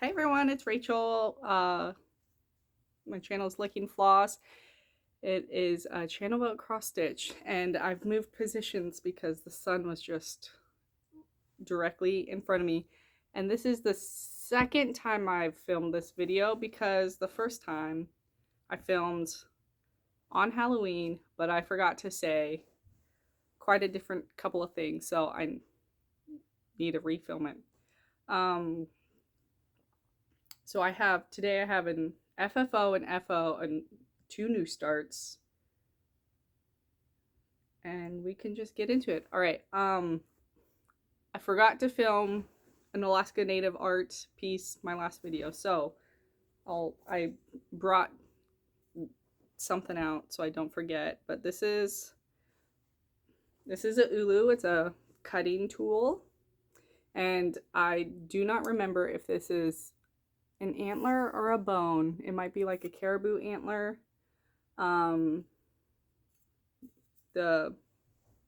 Hey everyone, it's Rachel. My channel is Licking Floss. It is a channel about cross stitch, and I've moved positions because the sun was just directly in front of me. And this is the second time I've filmed this video because the first time I filmed on Halloween, but I forgot to say quite a different couple of things, so I need to refilm it. So today I have an FFO and FO and 2 new starts. And we can just get into it. All right. I forgot to film an Alaska Native art piece my last video. So I brought something out so I don't forget, but this is a ulu. It's a cutting tool. And I do not remember if this is an antler or a bone. It might be like a caribou antler. They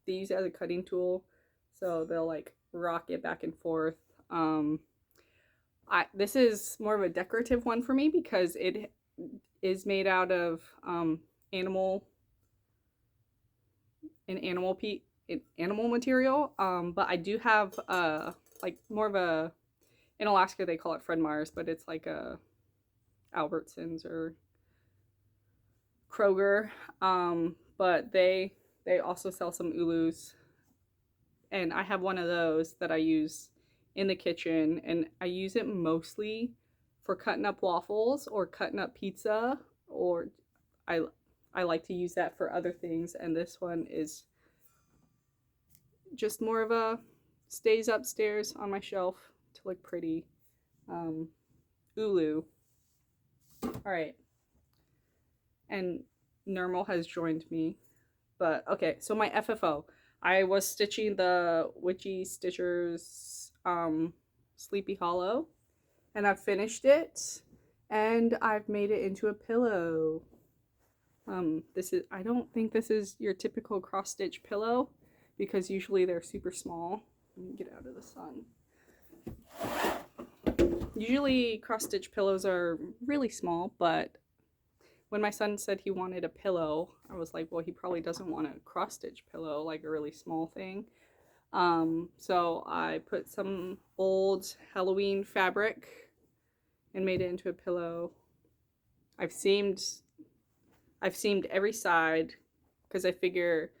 use it as a cutting tool, so they'll like rock it back and forth. This is more of a decorative one for me because it is made out of animal material. But I do have like more of a, in Alaska they call it Fred Meyer's, but it's like a Albertsons or Kroger. But they also sell some ulus, and I have one of those that I use in the kitchen, and I use it mostly for cutting up waffles or cutting up pizza, or I like to use that for other things. And this one is just more of a stays upstairs on my shelf to look pretty. Ulu. All right. And Normal has joined me. But okay, so my FFO. I was stitching the Witchy Stitchers Sleepy Hollow, and I've finished it, and I've made it into a pillow. I don't think this is your typical cross stitch pillow because usually they're super small. Let me get out of the sun. Usually cross stitch pillows are really small, but when my son said he wanted a pillow, I was like, well, he probably doesn't want a cross stitch pillow, like a really small thing. So I put some old Halloween fabric and made it into a pillow. I've seamed every side because I figure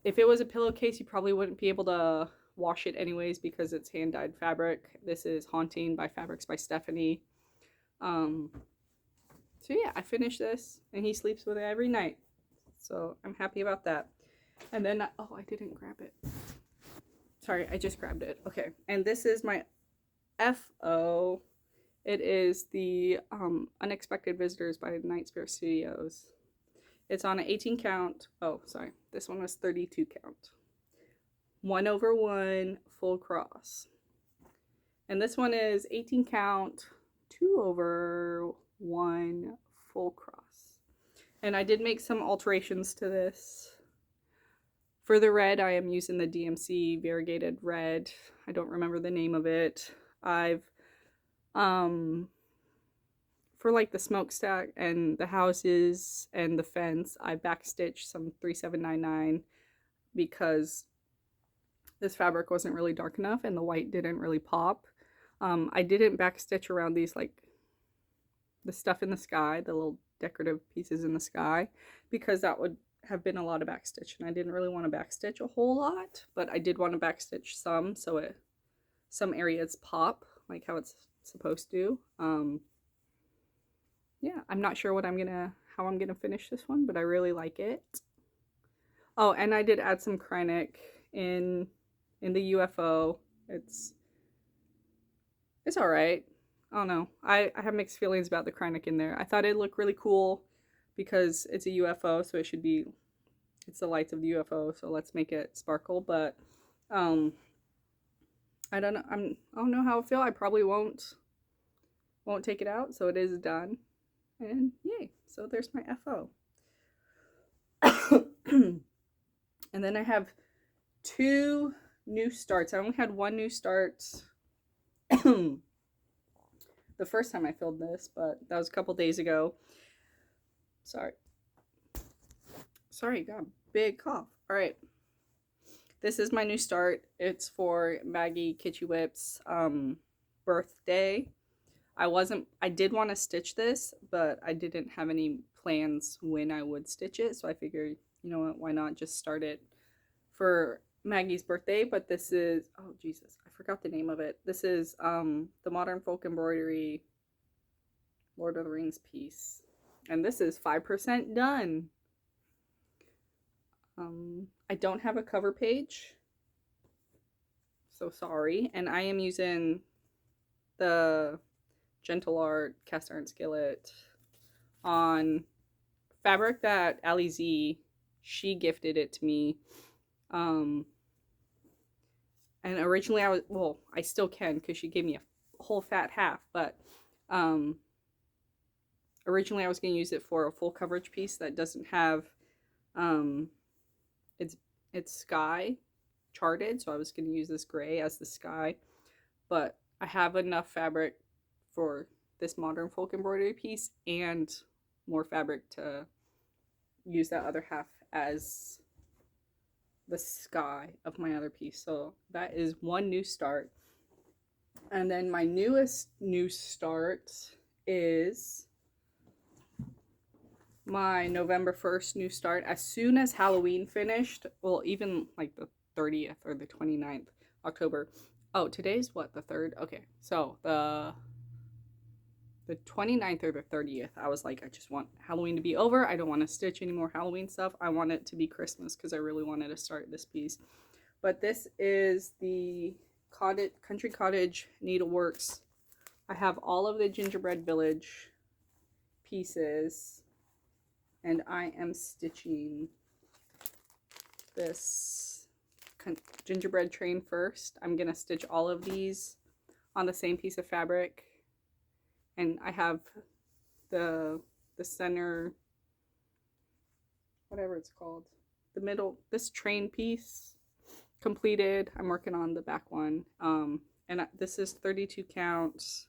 if it was a pillowcase, you probably wouldn't be able to wash it anyways because it's hand dyed fabric. This is Haunting by Fabrics by Stephanie. So yeah, I finished this, and he sleeps with it every night. So I'm happy about that. And then, I didn't grab it. Sorry, I just grabbed it. Okay, and this is my FO. It is the Unexpected Visitors by Night Spirit Studios. It's on an 18 count. Oh, sorry. This one was 32 count. 1/1 full cross. And this one is 18 count, 2/1 full cross. And I did make some alterations to this. For the red, I am using the DMC variegated red. I don't remember the name of it. I've for like the smokestack and the houses and the fence, I backstitched some 3799 because this fabric wasn't really dark enough and the white didn't really pop. I didn't backstitch around these, like the stuff in the sky, the little decorative pieces in the sky, because that would have been a lot of backstitch, and I didn't really want to backstitch a whole lot, but I did want to backstitch some, so some areas pop like how it's supposed to. Yeah, I'm not sure how I'm gonna finish this one, but I really like it. Oh, and I did add some Kreinik in the UFO. It's all right. I don't know. I have mixed feelings about the Kreinik in there. I thought it'd look really cool because it's a UFO, so it's the lights of the UFO, so let's make it sparkle. But I don't know. I don't know how I feel. I probably won't take it out, so it is done. And yay. So there's my FO. And then I have 2 new starts. I only had 1 new start the first time I filmed this, but that was a couple days ago. Sorry, got a big cough. All right, this is my new start. It's for Maggie Kitschy Whip's birthday. I did want to stitch this, but I didn't have any plans when I would stitch it, so I figured, you know what, why not just start it for Maggie's birthday. But this is, oh Jesus, I forgot the name of it. This is the Modern Folk Embroidery Lord of the Rings piece, and this is 5% done. I don't have a cover page, so sorry, and I am using the Gentle Art cast iron skillet on fabric that Ali Z, she gifted it to me. And originally I still can because she gave me a whole fat half, but originally I was going to use it for a full coverage piece that doesn't have it's sky charted, so I was going to use this gray as the sky, but I have enough fabric for this modern folk embroidery piece and more fabric to use that other half as the sky of my other piece. So that is one new start. And then my newest new start is my November 1st new start. As soon as Halloween finished, well, even like the 30th or the 29th October. Oh, today's what, the 3rd? Okay, so the 29th or the 30th, I was like, I just want Halloween to be over. I don't want to stitch any more Halloween stuff. I want it to be Christmas because I really wanted to start this piece. But this is the Country Cottage Needleworks. I have all of the Gingerbread Village pieces, and I am stitching this gingerbread train first. I'm going to stitch all of these on the same piece of fabric. And I have the center, whatever it's called, the middle, this train piece completed. I'm working on the back one. And this is 32 counts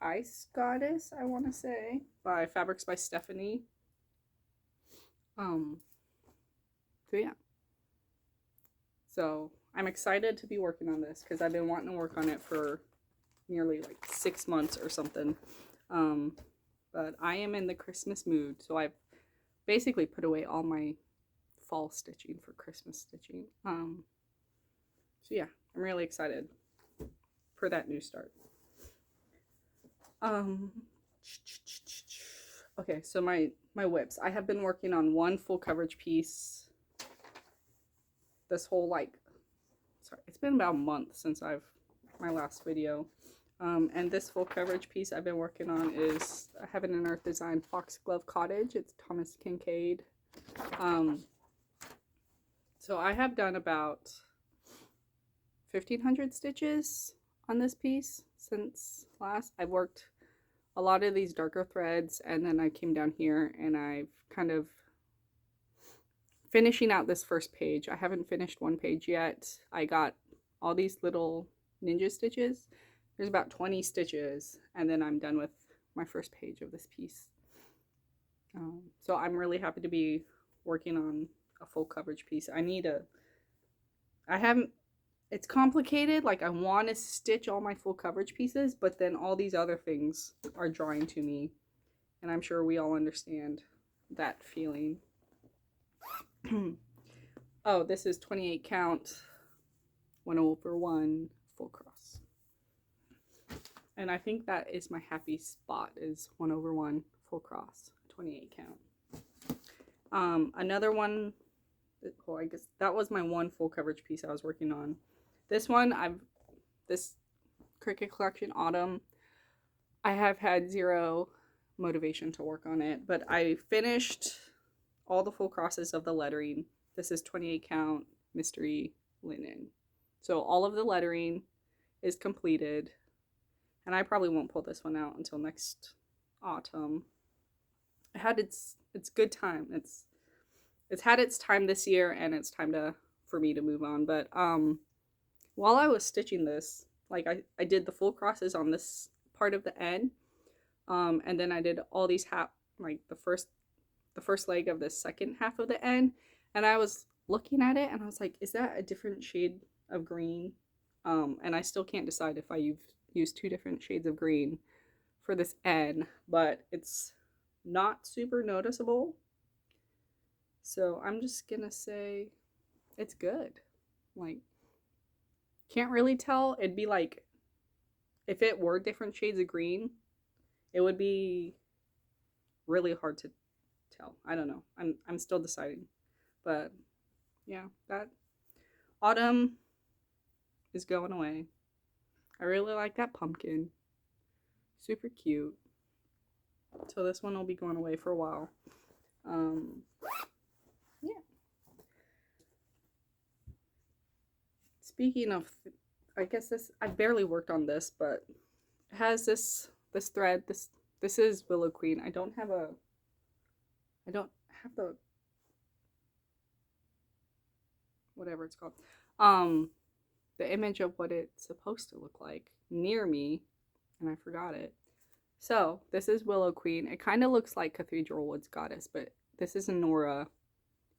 Ice Goddess, I want to say, by Fabrics by Stephanie. So yeah. So I'm excited to be working on this because I've been wanting to work on it for nearly like 6 months or something. But I am in the Christmas mood, so I've basically put away all my fall stitching for Christmas stitching. So yeah, I'm really excited for that new start. Okay, so my whips. I have been working on one full coverage piece this whole it's been about a month since my last video. And this full coverage piece I've been working on is Heaven and Earth Design Foxglove Cottage. It's Thomas Kincaid. So I have done about 1,500 stitches on this piece since last. I've worked a lot of these darker threads, and then I came down here and I've kind of finishing out this first page. I haven't finished one page yet. I got all these little ninja stitches. There's about 20 stitches, and then I'm done with my first page of this piece. So I'm really happy to be working on a full coverage piece. It's complicated. Like, I want to stitch all my full coverage pieces, but then all these other things are drawing to me, and I'm sure we all understand that feeling. Oh, this is 28 count 1/1 full cross. And I think that is my happy spot, is 1/1 full cross, 28 count. Another one, well, I guess that was my one full coverage piece I was working on. This one, this Cricut Collection Autumn, I have had zero motivation to work on it, but I finished all the full crosses of the lettering. This is 28 count mystery linen. So all of the lettering is completed, and I probably won't pull this one out until next autumn. It had its good time. It's had its time this year, and it's time for me to move on. But while I was stitching this, like I did the full crosses on this part of the end, and then I did all these like the first leg of the second half of the end, and I was looking at it and I was like, is that a different shade of green? And I still can't decide if I used two different shades of green for this N, but it's not super noticeable. So I'm just gonna say it's good. Like, can't really tell. It'd be like if it were different shades of green, it would be really hard to tell. I don't know. I'm still deciding. But yeah, that autumn is going away. I really like that pumpkin. Super cute. So this one will be going away for a while. Yeah. Speaking of, I guess I barely worked on this, but it has this thread. This is Willow Queen. I don't have the whatever it's called. The image of what it's supposed to look like near me, and I forgot it. So this is Willow Queen. It kind of looks like Cathedral Woods Goddess, but this is a Nora,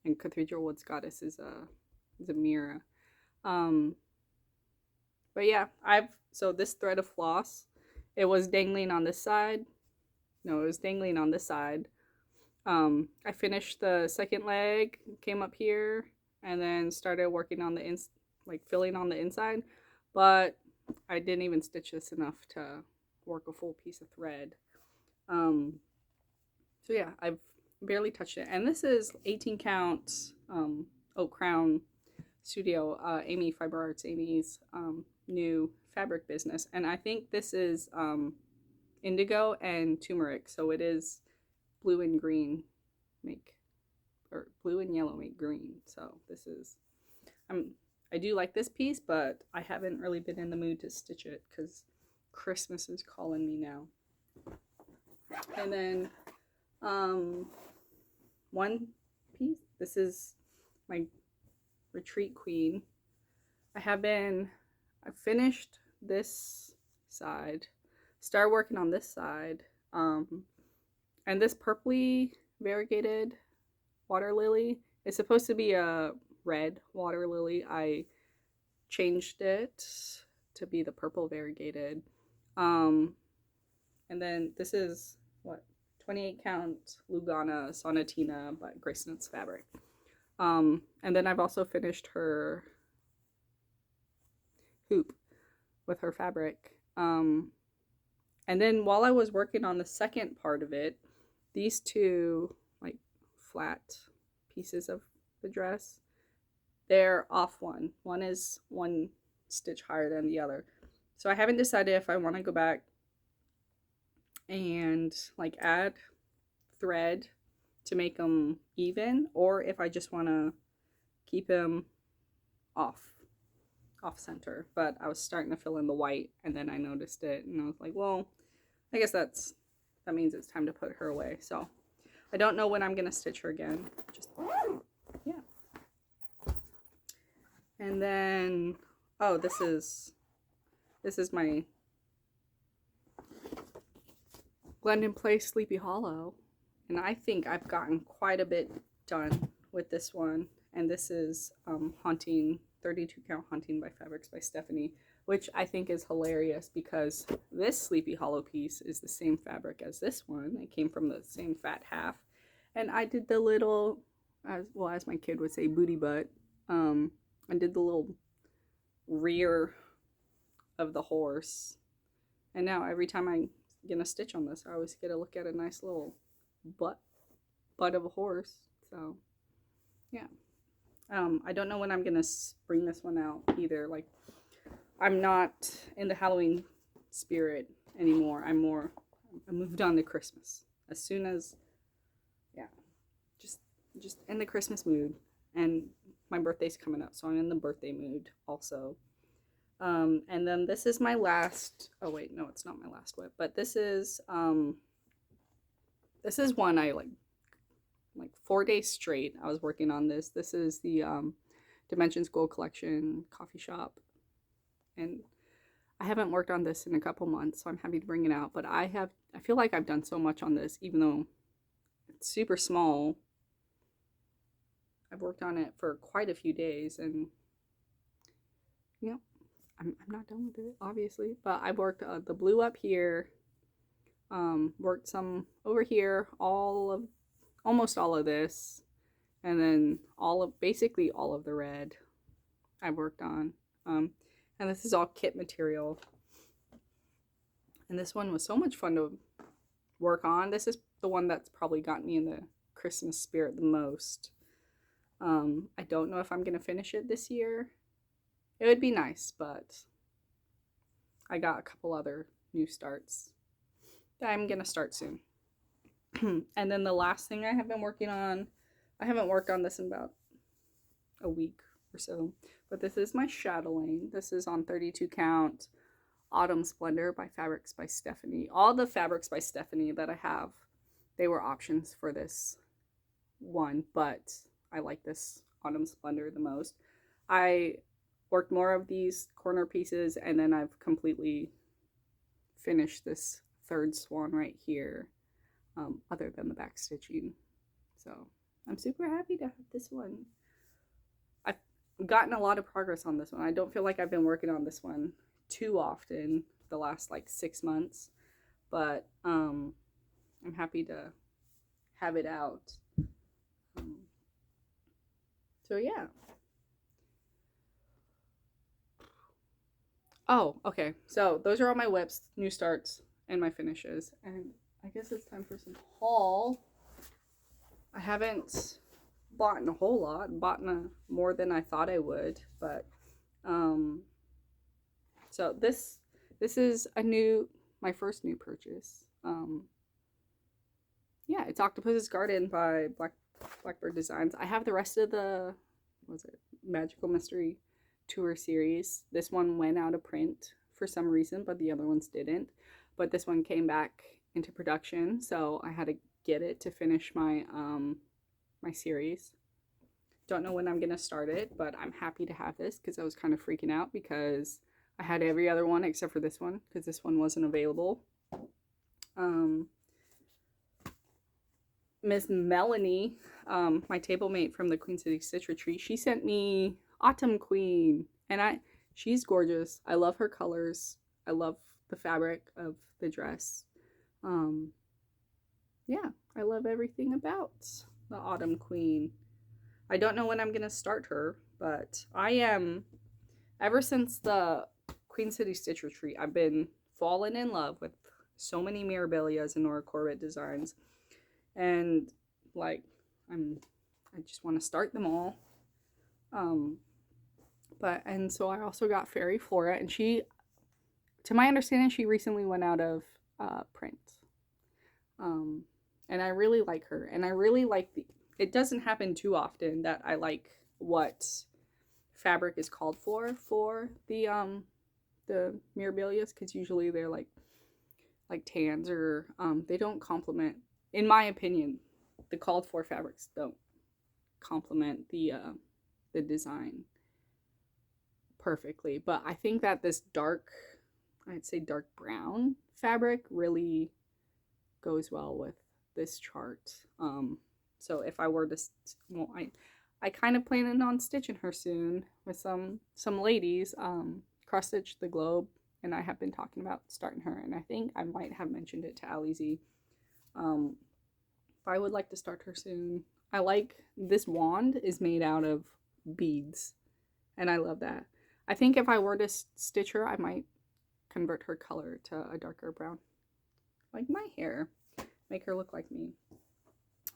and Cathedral Woods Goddess is a Mira. But yeah, so this thread of floss, it was dangling on this side. No, it was dangling on this side. I finished the second leg, came up here, and then started working on the filling on the inside, but I didn't even stitch this enough to work a full piece of thread. So yeah, I've barely touched it, and this is 18 count Oak Crown Studio, Amy Fiber Arts, Amy's new fabric business, and I think this is indigo and turmeric, so it is blue and green or blue and yellow make green. So this is I do like this piece, but I haven't really been in the mood to stitch it because Christmas is calling me now. And then one piece, this is my Retreat Queen. I finished this side, started working on this side, and this purpley variegated water lily is supposed to be a red water lily. I changed it to be the purple variegated. And then this is 28 count Lugana Sonatina by Grace Nuts Fabric. And then I've also finished her hoop with her fabric. And then while I was working on the second part of it, these two like flat pieces of the dress, they're off one. One is one stitch higher than the other. So I haven't decided if I want to go back and like add thread to make them even, or if I just want to keep them off center. But I was starting to fill in the white, and then I noticed it, and I was like, well, I guess that means it's time to put her away. So I don't know when I'm gonna stitch her again. Yeah. And then this is my Glendon Place Sleepy Hollow, and I think I've gotten quite a bit done with this one. And this is Haunting, 32 count Haunting by Fabrics by Stephanie, which I think is hilarious because this Sleepy Hollow piece is the same fabric as this one. It came from the same fat half, and I did the little, as my kid would say, booty butt. I did the little rear of the horse, and now every time I'm gonna stitch on this, I always get to look at a nice little butt of a horse. So yeah. I don't know when I'm gonna bring this one out either. Like, I'm not in the Halloween spirit anymore. I moved on to Christmas. As soon as, yeah, just in the Christmas mood. And my birthday's coming up, so I'm in the birthday mood also. And then this is my last, oh wait, no, it's not my last whip, but this is one I like 4 days straight I was working on this. This is the Dimensions Gold Collection coffee shop, and I haven't worked on this in a couple months, so I'm happy to bring it out. But I feel like I've done so much on this, even though it's super small. I've worked on it for quite a few days, and you know, I'm not done with it, obviously. But I've worked the blue up here, worked some over here, almost all of this, and then basically all of the red I've worked on. And this is all kit material. And this one was so much fun to work on. This is the one that's probably gotten me in the Christmas spirit the most. I don't know if I'm going to finish it this year. It would be nice, but I got a couple other new starts that I'm going to start soon. And then the last thing I have been working on, I haven't worked on this in about a week or so, but this is my Shadling. This is on 32 count Autumn Splendor by Fabrics by Stephanie. All the Fabrics by Stephanie that I have, they were options for this one, but I like this Autumn Splendor the most. I worked more of these corner pieces, and then I've completely finished this third swan right here, other than the back stitching. So I'm super happy to have this one. I've gotten a lot of progress on this one. I don't feel like I've been working on this one too often the last like 6 months, but I'm happy to have it out. So yeah. Oh, okay. So those are all my whips, new starts, and my finishes. And I guess it's time for some haul. I haven't bought a whole lot, bought more than I thought I would, but so this is my first new purchase. Yeah, it's Octopus's Garden by Blackbird Designs. I have the rest of the Magical Mystery Tour series. This one went out of print for some reason, but the other ones didn't. But this one came back into production, so I had to get it to finish my my series. Don't know when I'm gonna start it, but I'm happy to have this because I was kind of freaking out because I had every other one except for this one because this one wasn't available. Miss Melanie, my table mate from the Queen City Stitch Retreat, she sent me Autumn Queen, and she's gorgeous. I love her colors. I love the fabric of the dress. Yeah, I love everything about the Autumn Queen. I don't know when I'm gonna start her, but I am. Ever since the Queen City Stitch Retreat, I've been falling in love with so many Mirabilias and Nora Corbett designs, and like I just want to start them all. And so I also got Fairy Flora, and she, to my understanding, she recently went out of print. And I really like her, and I really like it doesn't happen too often that I like what fabric is called for the Mirabilias, because usually they're like tans, or they don't complement, in my opinion, the called for fabrics don't complement the design perfectly. But I think that this I'd say dark brown fabric really goes well with this chart. So if I were to, I kind of planning on stitching her soon with some ladies. Cross Stitch the Globe and I have been talking about starting her, and I think I might have mentioned it to Allie Z. I would like to start her soon. I like this wand is made out of beads, and I love that. I think if I were to stitch her, I might convert her color to a darker brown, like my hair, make her look like me.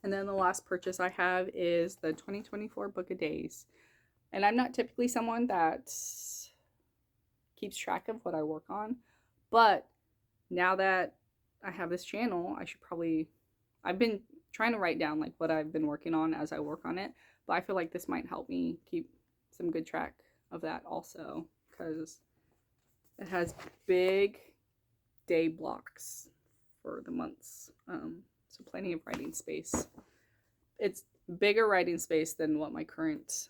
And then the last purchase I have is the 2024 Book of Days. And I'm not typically someone that keeps track of what I work on, but now that I have this channel, I've been trying to write down like what I've been working on as I work on it, but I feel like this might help me keep some good track of that also, because it has big day blocks for the months. So plenty of writing space. It's bigger writing space than what my current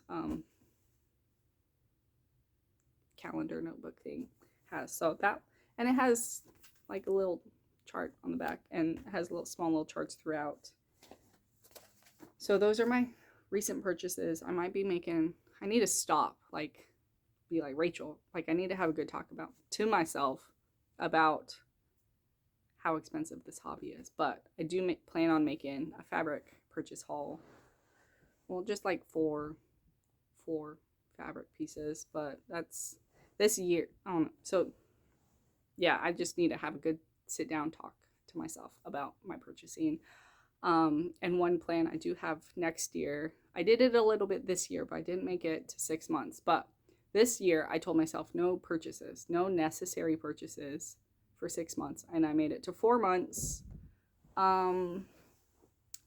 calendar notebook thing has. So that, and it has like a little chart on the back, and it has small little charts throughout. So those are my recent purchases. I might be making, I need to stop, like, be like Rachel, like I need to have a good talk about to myself about how expensive this hobby is. But I do plan on making a fabric purchase haul. Well, just like four fabric pieces, but that's this year. I don't know. So yeah, I just need to have a good sit down talk to myself about my purchasing. And one plan I do have next year, I did it a little bit this year, but I didn't make it to 6 months. But this year I told myself no purchases, no necessary purchases for 6 months. And I made it to 4 months,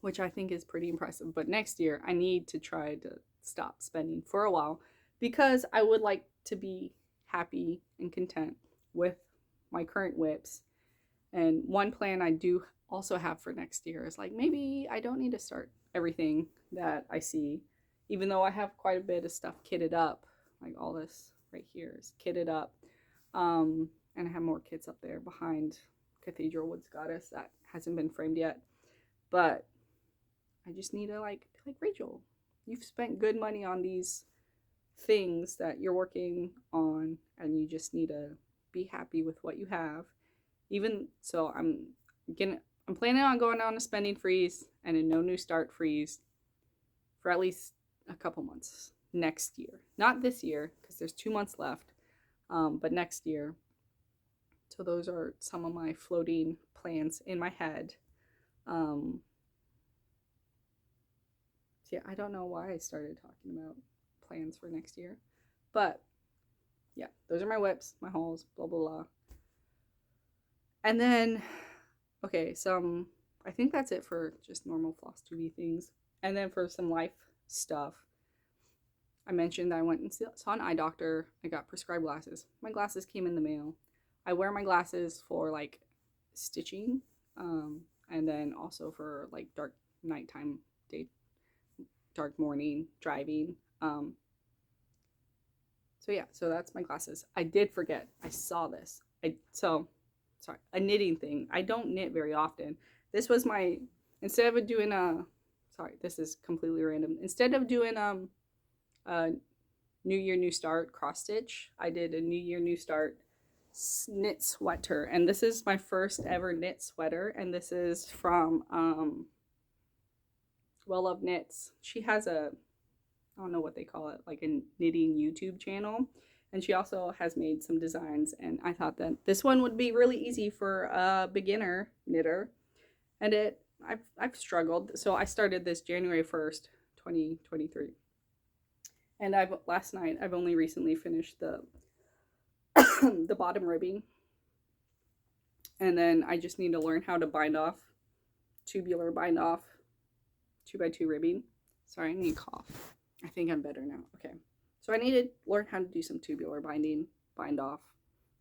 which I think is pretty impressive. But next year I need to try to stop spending for a while, because I would like to be happy and content with my current whips. And one plan I do also have for next year is like, maybe I don't need to start everything that I see, even though I have quite a bit of stuff kitted up, like all this right here is kitted up. And I have more kits up there behind Cathedral Woods Goddess that hasn't been framed yet. But I just need to like Rachel, you've spent good money on these things that you're working on, and you just need to be happy with what you have. Even so, I'm planning on going on a spending freeze and a no new start freeze for at least a couple months next year. Not this year, because there's 2 months left, but next year. So those are some of my floating plans in my head. So yeah, I don't know why I started talking about plans for next year, but yeah, those are my whips, my hauls, blah blah blah. And then, okay, I think that's it for just normal Flosstube things. And then for some life stuff, I mentioned that I went and saw an eye doctor. I got prescribed glasses. My glasses came in the mail. I wear my glasses for like stitching, and then also for like dark nighttime, dark morning driving. So yeah, so that's my glasses. I did forget. I saw this. Sorry, a knitting thing. I don't knit very often. This was my, instead of doing this is completely random. Instead of doing a New Year, New Start cross stitch, I did a New Year, New Start knit sweater. And this is my first ever knit sweater. And this is from Well Love Knits. She has I don't know what they call it, like a knitting YouTube channel. And she also has made some designs, and I thought that this one would be really easy for a beginner knitter. And I've struggled. So I started this January 1st, 2023. And last night I've only recently finished the the bottom ribbing. And then I just need to learn how to tubular bind off 2x2 ribbing. Sorry, I need to cough. I think I'm better now. Okay. So I need to learn how to do some tubular bind off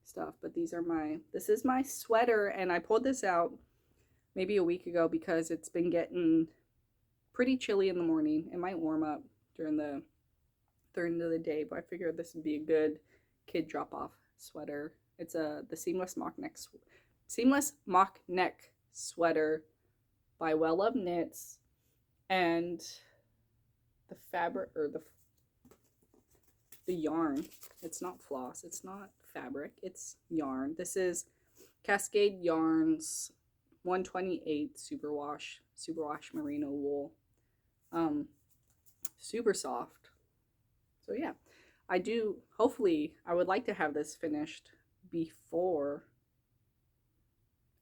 stuff. But this is my sweater, and I pulled this out maybe a week ago because it's been getting pretty chilly in the morning. It might warm up during the end of the day, but I figured this would be a good kid drop off sweater. It's the seamless mock neck sweater by Well Love Knits, and the fabric, or the yarn, it's not floss, it's not fabric, it's yarn. This is Cascade Yarns 128 superwash merino wool. Super soft. So yeah, hopefully I would like to have this finished before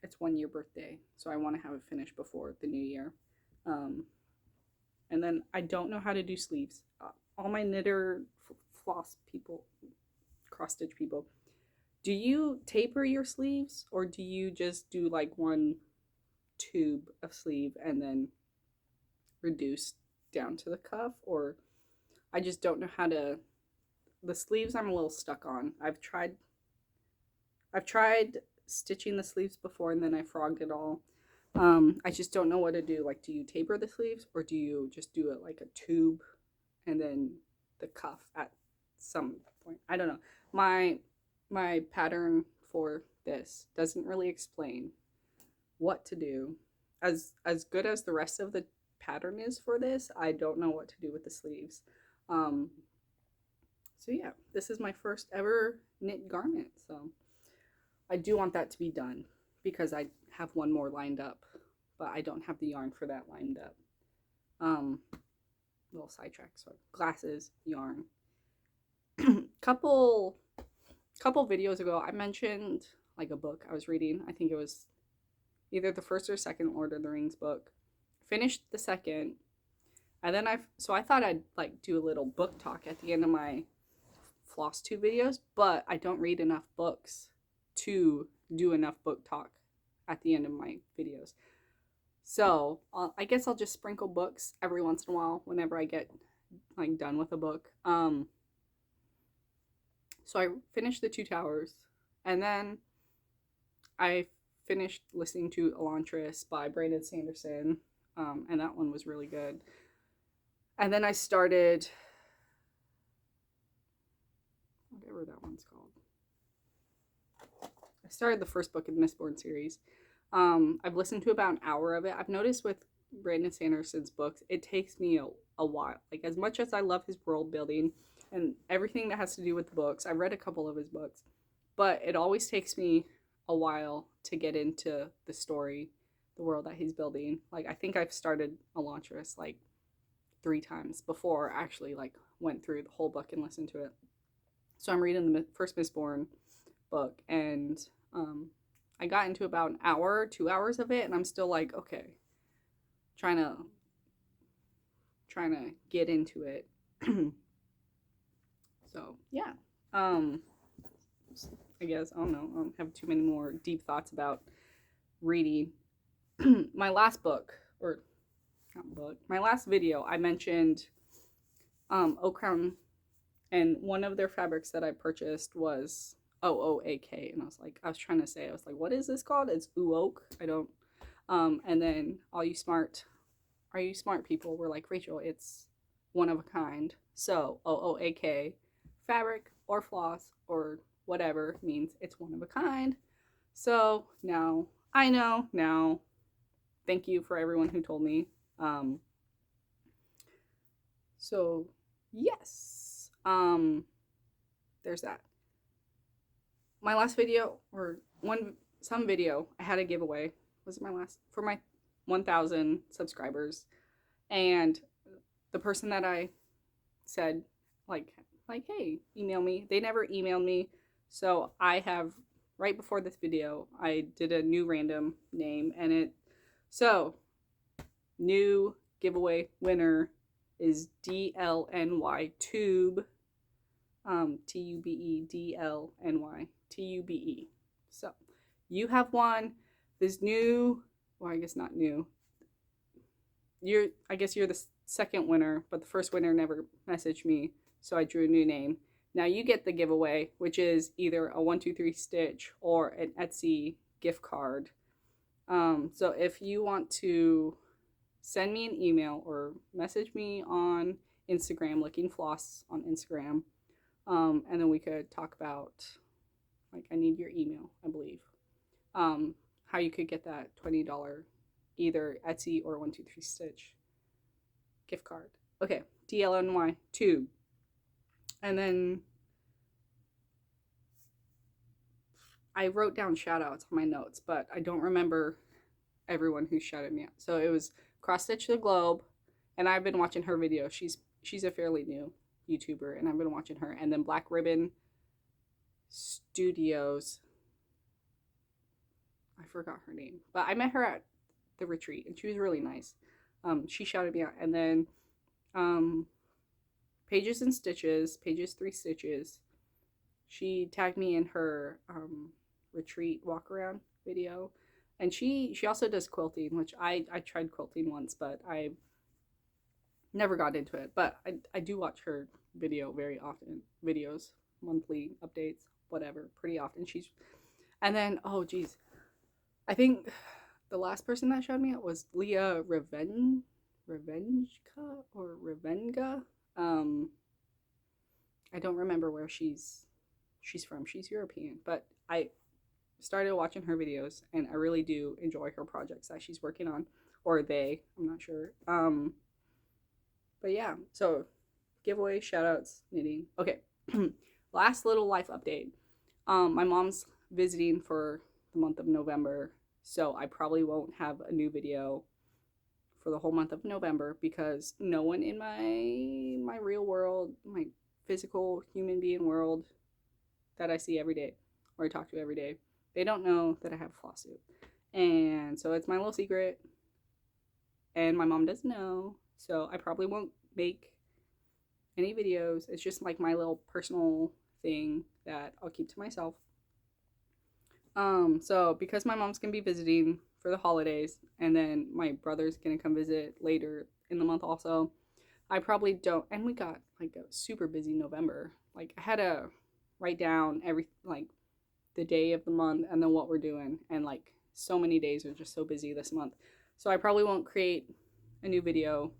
its 1 year birthday. So I want to have it finished before the new year. And then I don't know how to do sleeves. All my knitter floss people, cross stitch people, do you taper your sleeves, or do you just do like one tube of sleeve and then reduce down to the cuff? Or I just don't know how to, the sleeves I'm a little stuck on. I've tried stitching the sleeves before, and then I frogged it all. I just don't know what to do. Like, do you taper the sleeves, or do you just do it like a tube and then the cuff at some point? I don't know. My my pattern for this doesn't really explain what to do. As good as the rest of the pattern is for this, I don't know what to do with the sleeves. Um, so yeah, this is my first ever knit garment. So I do want that to be done because I have one more lined up, but I don't have the yarn for that lined up. Little sidetrack. So glasses, yarn. couple videos ago, I mentioned like a book I was reading. I think it was either the first or second Lord of the Rings book. Finished the second, and then I thought I'd like do a little book talk at the end of my Flosstube videos, but I don't read enough books to do enough book talk at the end of my videos. So I guess I'll just sprinkle books every once in a while whenever I get like done with a book. So I finished The Two Towers, and then I finished listening to Elantris by Brandon Sanderson, and that one was really good. And then I started whatever that one's called. I started the first book in the Mistborn series. I've listened to about an hour of it. I've noticed with Brandon Sanderson's books, it takes me a while. Like, as much as I love his world building and everything that has to do with the books, I've read a couple of his books, but it always takes me a while to get into the story, the world that he's building. Like, I think I've started Elantris like 3 times before I actually like went through the whole book and listened to it. So I'm reading the first Mistborn book, and I got into about an hour, 2 hours of it, and I'm still like, okay, trying to get into it. So yeah, I guess I don't know. I don't have too many more deep thoughts about reading. My last book, or not book, my last video, I mentioned Oak Crown, and one of their fabrics that I purchased was OOAK, and I was trying to say, what is this called? It's Oak. I don't. And then all you smart people were like, Rachel, it's one of a kind. So OOAK, fabric or floss or whatever, means it's one of a kind. So now I know. Now, thank you for everyone who told me. So yes, there's that. My last video, or some video, I had a giveaway. Was it my last? For my 1,000 subscribers. And the person that I said, like, hey, email me. They never emailed me. So I have, right before this video, I did a new random name, and new giveaway winner is DLNY Tube, TUBE, DLNY TUBE. So you have won this new, well, I guess not new. I guess you're the second winner, but the first winner never messaged me, so I drew a new name. Now you get the giveaway, which is either a 123 Stitch or an Etsy gift card. So if you want to send me an email or message me on Instagram, Licking Floss on Instagram, and then we could talk about, like, I need your email, I believe, how you could get that $20 either Etsy or 123 Stitch gift card. Okay, DLNY 2. And then I wrote down shout outs on my notes, but I don't remember everyone who shouted me out. So it was Cross Stitch the Globe, and I've been watching her video. She's a fairly new YouTuber, and I've been watching her. And then Black Ribbon Studios. I forgot her name, but I met her at the retreat, and she was really nice. She shouted me out. And then Pages 3 Stitches, she tagged me in her retreat walk around video, and she also does quilting, which I tried quilting once, but I never got into it. But I do watch her video very often, videos, monthly updates, whatever, pretty often. And then, oh geez, I think the last person that showed me it was Leah Revengka or Revenga. I don't remember where she's she's from. She's European, but I started watching her videos and I really do enjoy her projects that she's working on, or they, I'm not sure. But yeah, so giveaway, shout outs, knitting. Okay. Last little life update. My mom's visiting for the month of November, so I probably won't have a new video for the whole month of November because no one in my real world, my physical human being world that I see every day or I talk to every day, they don't know that I have Flosstube. And so it's my little secret. And my mom doesn't know. So I probably won't make any videos. It's just like my little personal thing that I'll keep to myself. So because my mom's gonna be visiting for the holidays and then my brother's gonna come visit later in the month also, I probably don't, and we got like a super busy November. Like I had to write down every, like the day of the month and then what we're doing, and like so many days are just so busy this month. So I probably won't create a new video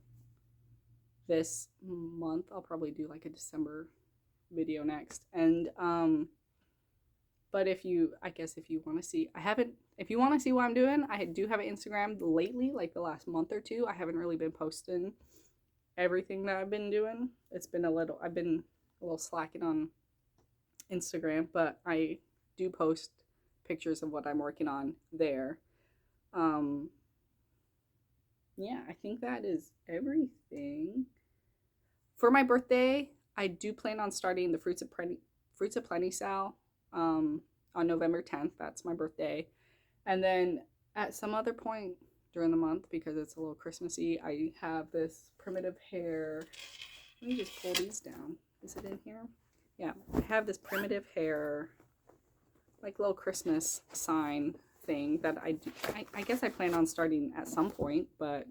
this month. I'll probably do like a December video next. And but if you, I guess if you want to see, if you want to see what I'm doing, I do have an Instagram lately, like the last month or two. I haven't really been posting everything that I've been doing. I've been a little slacking on Instagram, but I do post pictures of what I'm working on there. Yeah, I think that is everything. For my birthday, I do plan on starting the Fruits of Plenty sale on November 10th. That's my birthday. And then at some other point during the month, because it's a little Christmassy, I have this primitive hair. Let me just pull these down. Is it in here? Yeah, I have this primitive hair, like little Christmas sign thing that I guess I plan on starting at some point, but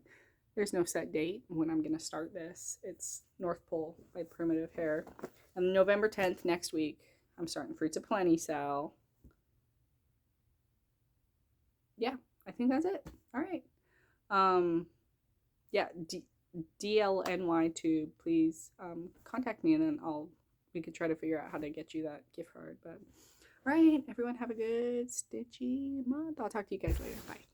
there's no set date when I'm gonna start this. It's North Pole by Primitive Hair. And November 10th, next week, I'm starting Fruits of Plenty sale. Yeah, I think that's it. All right. Yeah, DLNY tube, please contact me and then we could try to figure out how to get you that gift card. But all right, everyone have a good stitchy month. I'll talk to you guys later. Bye.